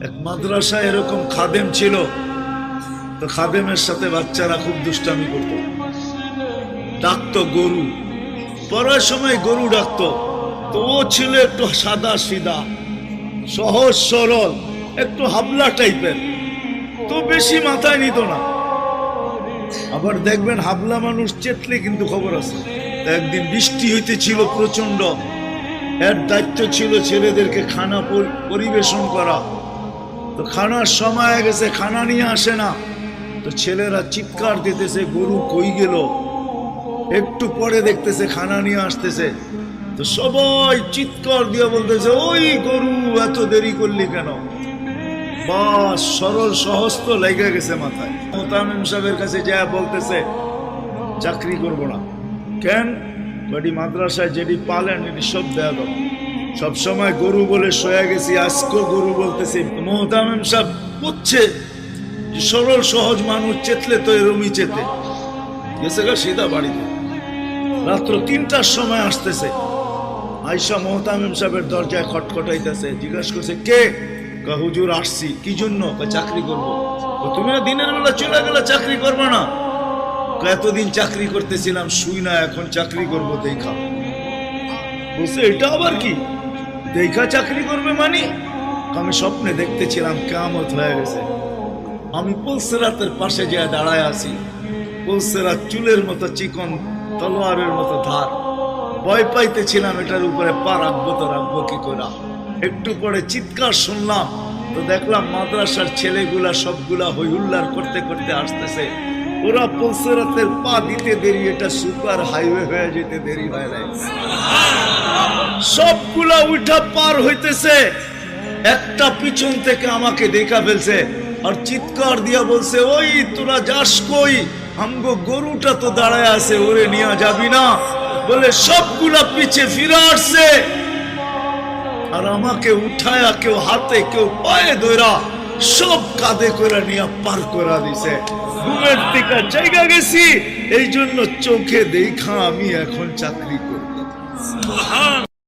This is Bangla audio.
এক মাদ্রাসায় এরকম খাদেম ছিল, তো খাদেমের সাথে বাচ্চারা খুব দুষ্টামি করত, ডাকতো গরু, পড়ার সময় গরু ডাকতো। তো ও ছিল একটু সাদা সিধা, সহজ সরল, একটু হাবলা টাইপের, তো বেশি মাথায় নিত না। আবার দেখবেন হাবলা মানুষ চেতলে কিন্তু খবর আছে। একদিন বৃষ্টি হইতেছিল প্রচন্ড, এর দায়িত্ব ছিল ছেলেদেরকে খানা পরিবেশন করা। তো খানার সময় গেছে, খানা নিয়ে আসে না, তো ছেলেরা চিৎকার দিতেছে গরু কই গেল। একটু পরে দেখতেছে খানা নিয়ে আসতেছে, তো সবাই চিৎকার দিয়ে বলতেছে ওই গরু এত দেরি করলি কেন। বাস সরল সহজ তো লেগে গেছে মাথায়। মোতামিম সাহেবের কাছে যা বলতেছে চাকরি করব না। কেন? বাড়ি মাদ্রাসায় যেটি পালেন এটি সব দেয়া দাও। সবসময় গরু বলে শোয়া গেছি, আজকেও গরু বলতেছি। মোতামিম সাহেব বুঝছে যে সরল সহজ মানুষ চেতলে তো এরমই চেতে গেছে গা সিধা বাড়িতে। রাত্র ৩টার সময় আসতেছে, আয়সা মোহতামিম সাহেবের দরজায় খটখটাইতেছে, জিজ্ঞাসা করছে কে? হুজুর আসছি। কি জন্য? চাকরি করবো। তুমি দিনের বেলা চলে গেলে চাকরি করবো না? এতদিন চাকরি করতেছিলাম শুই না, এখন চাকরি করবো দেখা। বলছে এটা আবার কি দেখা চাকরি করবে মানে? আমি স্বপ্নে দেখতেছিলাম কিয়ামত হয়ে গেছে, আমি পুলসেরাতের পাশে যা দাঁড়ায় আছি, পুলসেরাত চুলের মতো চিকন, তলোয়ারের মতো ধার। ভয় পাইতেছিলাম এটার উপরে পা রাখবো তো রাখবো কি করে। একটু পরে চিৎকার শুনলাম, তো দেখলাম মাদ্রাসার ছেলেগুলা সবগুলা হইহুল্লার করতে করতে আসতেছে। ওরা পুলসেরাতের পা দিতে দেরি, এটা সুপার হাইওয়ে হয়ে যেতে দেরি হয় নাই। সবগুলা উঠা পার হইতেছে, একটা পিছন থেকে আমাকে দেখা ফেলছে আর চিৎকার দিয়া বলছে ওই তোরা যাস কই? আমগো গরুটা তো দাঁড়ায় আছে, ওরে নিয়ে যাবি না? বলে সবগুলা পিছে ফিরে আসছে আর আমাকে উঠায়া কেউ হাতে কেউ পায়ে ধরা সব কাঁধে করে নিয়ে পার করা দিছে। ঘুমের থেকে জায়গা গেছি, এই জন্য চোখে দেখা আমি এখন চাকরি করব।